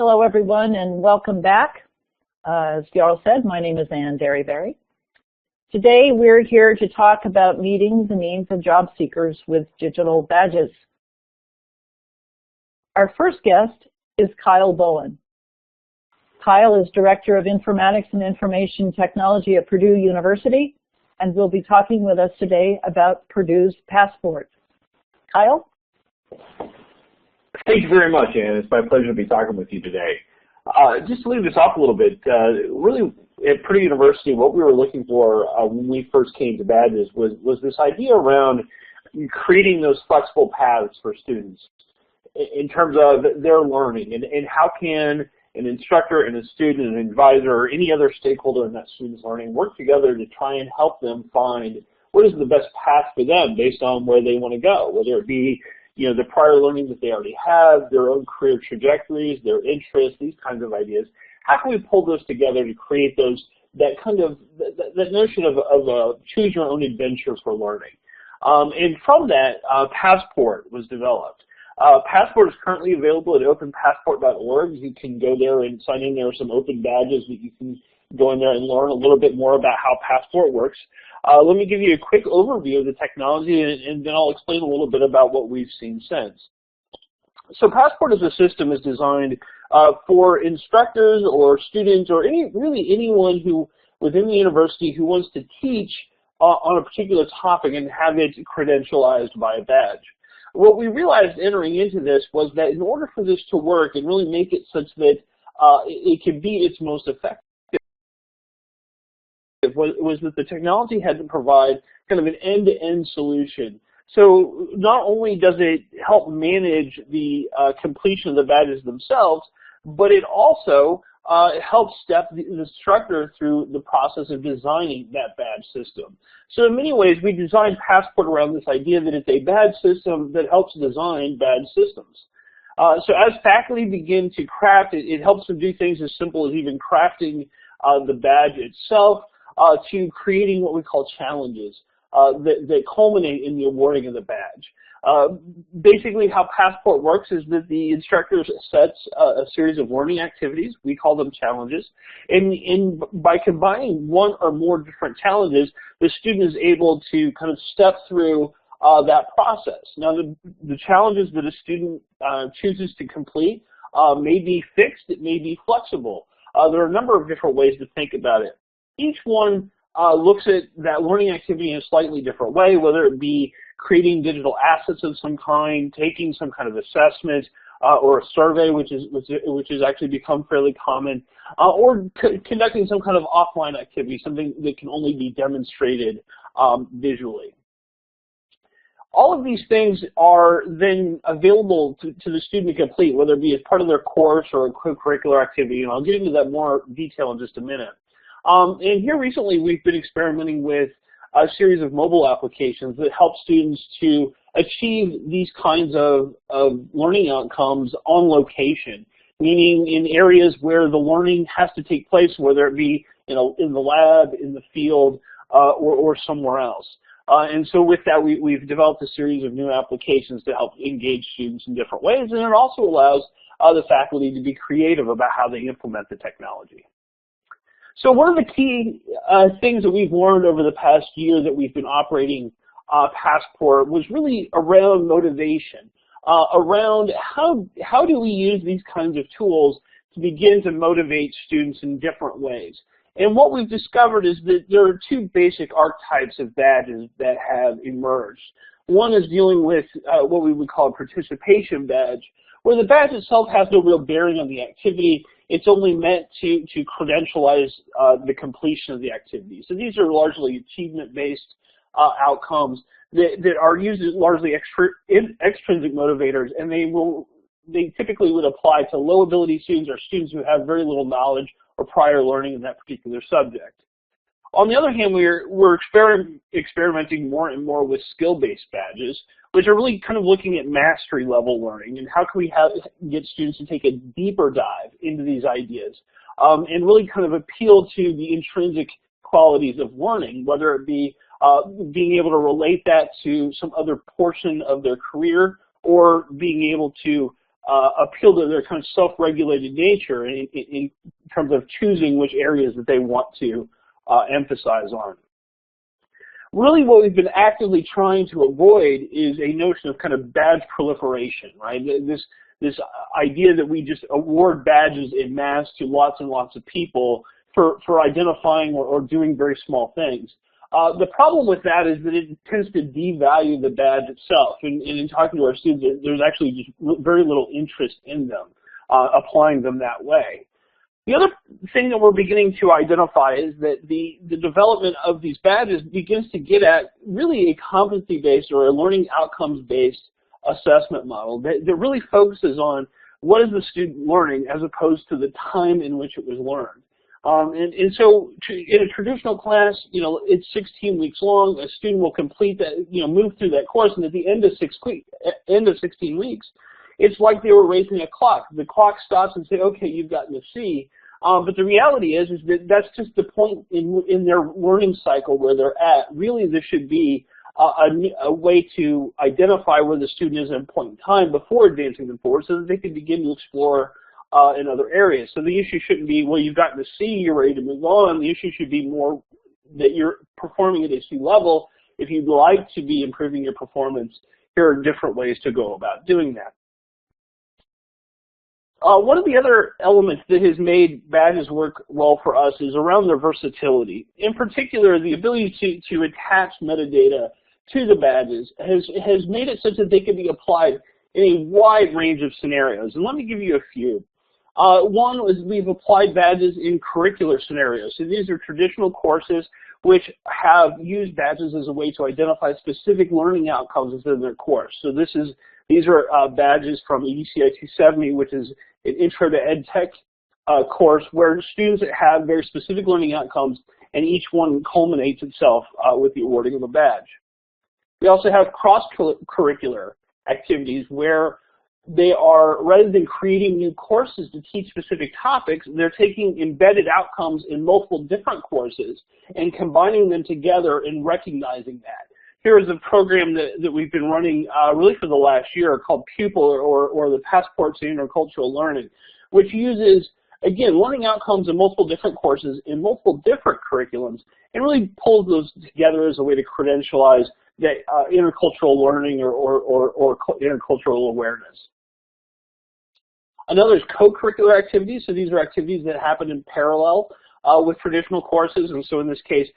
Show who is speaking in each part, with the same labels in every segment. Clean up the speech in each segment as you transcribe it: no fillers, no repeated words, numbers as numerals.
Speaker 1: Hello, everyone, and welcome back. As Jarl said, my name is Ann Derryberry. Today, we're here to talk about meeting the needs of job seekers with digital badges. Our first guest is Kyle Bowen. Kyle is Director of Informatics and Information Technology at Purdue University, and will be talking with us today about Purdue's Passport. Kyle?
Speaker 2: Thank you very much, Ann. It's my pleasure to be talking with you today. Just to leave this off a little bit, really at Purdue University, what we were looking for when we first came to badges was this idea around creating those flexible paths for students in terms of their learning and how can an instructor and a student, an advisor, or any other stakeholder in that student's learning work together to try and help them find what is the best path for them based on where they want to go, whether it be the prior learning that they already have, their own career trajectories, their interests, these kinds of ideas. How can we pull those together to create that notion of a choose your own adventure for learning? And from that, Passport was developed. Passport is currently available at openpassport.org. You can go there and sign in. There are some open badges that you can go in there and learn a little bit more about how Passport works. Let me give you a quick overview of the technology, and then I'll explain a little bit about what we've seen since. So Passport as a system is designed for instructors or students or really anyone who within the university who wants to teach on a particular topic and have it credentialized by a badge. What we realized entering into this was that in order for this to work and really make it such that it can be its most effective, was that the technology had to provide kind of an end-to-end solution. So not only does it help manage the completion of the badges themselves, but it also helps step the instructor through the process of designing that badge system. So in many ways, we designed Passport around this idea that it's a badge system that helps design badge systems. So as faculty begin to craft it, it helps them do things as simple as even crafting the badge itself, to creating what we call challenges that culminate in the awarding of the badge. Basically how Passport works is that the instructor sets a series of learning activities, we call them challenges, and by combining one or more different challenges, the student is able to kind of step through that process. Now the challenges that a student chooses to complete may be fixed, it may be flexible. There are a number of different ways to think about it. Each one looks at that learning activity in a slightly different way, whether it be creating digital assets of some kind, taking some kind of assessment, or a survey, which has actually become fairly common, or conducting some kind of offline activity, something that can only be demonstrated visually. All of these things are then available to the student to complete, whether it be as part of their course or a co-curricular activity, and I'll get into that more detail in just a minute. And here recently we've been experimenting with a series of mobile applications that help students to achieve these kinds of learning outcomes on location, meaning in areas where the learning has to take place, whether it be in the lab, in the field, or somewhere else. And so with that, we've developed a series of new applications to help engage students in different ways, and it also allows the faculty to be creative about how they implement the technology. So one of the key things that we've learned over the past year that we've been operating Passport was really around motivation, around how do we use these kinds of tools to begin to motivate students in different ways. And what we've discovered is that there are two basic archetypes of badges that have emerged. One is dealing with what we would call a participation badge, where the badge itself has no real bearing on the activity. It's only meant to credentialize the completion of the activity. So these are largely achievement-based outcomes that are used as largely extrinsic motivators, and they typically would apply to low-ability students or students who have very little knowledge or prior learning in that particular subject. On the other hand, we're experimenting more and more with skill-based badges, which are really kind of looking at mastery level learning and how can we get students to take a deeper dive into these ideas and really kind of appeal to the intrinsic qualities of learning, whether it be being able to relate that to some other portion of their career or being able to appeal to their kind of self-regulated nature in terms of choosing which areas that they want to emphasize on. Really what we've been actively trying to avoid is a notion of kind of badge proliferation, right? This idea that we just award badges en masse to lots and lots of people for identifying or doing very small things. The problem with that is that it tends to devalue the badge itself. And in talking to our students, there's actually just very little interest in them, applying them that way. The other thing that we're beginning to identify is that the development of these badges begins to get at really a competency-based or a learning outcomes-based assessment model that really focuses on what is the student learning as opposed to the time in which it was learned. And so in a traditional class, it's 16 weeks long. A student will complete that, move through that course, and at the end of 16 weeks, it's like they were racing a clock. The clock stops and say, okay, you've gotten a C. But the reality is that that's just the point in their learning cycle where they're at. Really, there should be a way to identify where the student is at a point in time before advancing them forward so that they can begin to explore in other areas. So the issue shouldn't be, well, you've gotten a C, you're ready to move on. The issue should be more that you're performing at a C level. If you'd like to be improving your performance, here are different ways to go about doing that. One of the other elements that has made badges work well for us is around their versatility. In particular, the ability to attach metadata to the badges has made it such that they can be applied in a wide range of scenarios. And let me give you a few. One is we've applied badges in curricular scenarios. So these are traditional courses which have used badges as a way to identify specific learning outcomes within their course. So these are badges from WCET 270, which is an Intro to Ed Tech course where students have very specific learning outcomes, and each one culminates itself with the awarding of a badge. We also have cross-curricular activities where they are, rather than creating new courses to teach specific topics, they're taking embedded outcomes in multiple different courses and combining them together and recognizing that. Here is a program that we've been running really for the last year called Pupil or the Passport to Intercultural Learning, which uses, again, learning outcomes in multiple different courses in multiple different curriculums and really pulls those together as a way to credentialize that intercultural learning or intercultural awareness. Another is co-curricular activities. So these are activities that happen in parallel with traditional courses. And so in this case,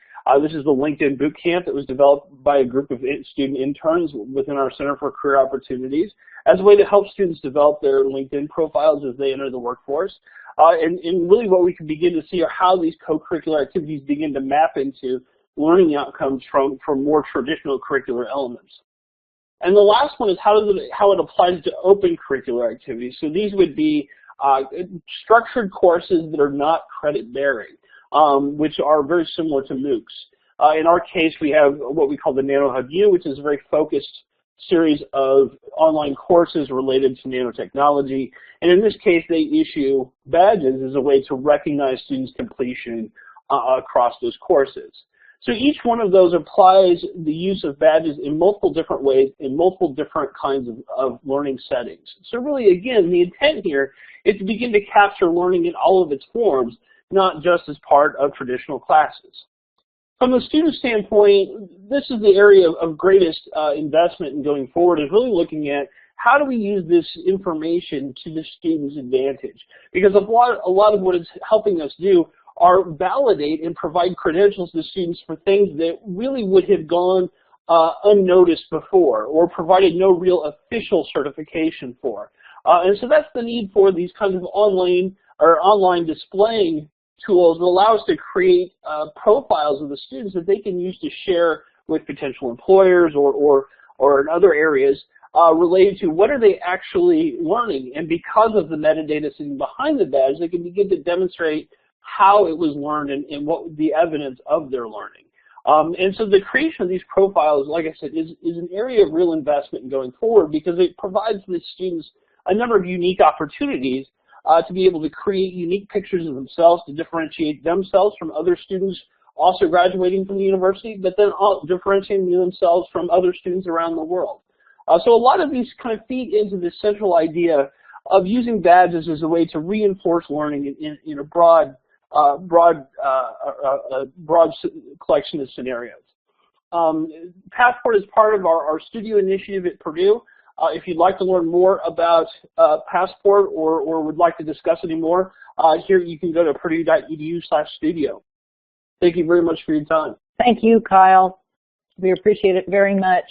Speaker 2: this is the LinkedIn Bootcamp that was developed by a group of student interns within our Center for Career Opportunities as a way to help students develop their LinkedIn profiles as they enter the workforce. And really what we can begin to see are how these co-curricular activities begin to map into learning outcomes from more traditional curricular elements. And the last one is how it applies to open curricular activities. So these would be structured courses that are not credit-bearing, which are very similar to MOOCs. In our case, we have what we call the NanoHub U, which is a very focused series of online courses related to nanotechnology. And in this case, they issue badges as a way to recognize students' completion across those courses. So each one of those applies the use of badges in multiple different ways, in multiple different kinds of learning settings. So really, again, the intent here is to begin to capture learning in all of its forms, not just as part of traditional classes. From the student standpoint, this is the area of greatest investment in going forward, is really looking at how do we use this information to the student's advantage? Because a lot of what it's helping us do are validate and provide credentials to students for things that really would have gone unnoticed before or provided no real official certification for. And so that's the need for these kinds of online displaying tools that allow us to create profiles of the students that they can use to share with potential employers or in other areas related to what are they actually learning. And because of the metadata sitting behind the badge, they can begin to demonstrate how it was learned and what the evidence of their learning. And so the creation of these profiles, like I said, is an area of real investment in going forward because it provides the students a number of unique opportunities to be able to create unique pictures of themselves, to differentiate themselves from other students also graduating from the university, but then differentiating themselves from other students around the world. So a lot of these kind of feed into this central idea of using badges as a way to reinforce learning in a broad collection of scenarios. Passport is part of our studio initiative at Purdue. If you'd like to learn more about Passport or would like to discuss any more, here you can go to purdue.edu/studio. Thank you very much for your time.
Speaker 1: Thank you, Kyle. We appreciate it very much.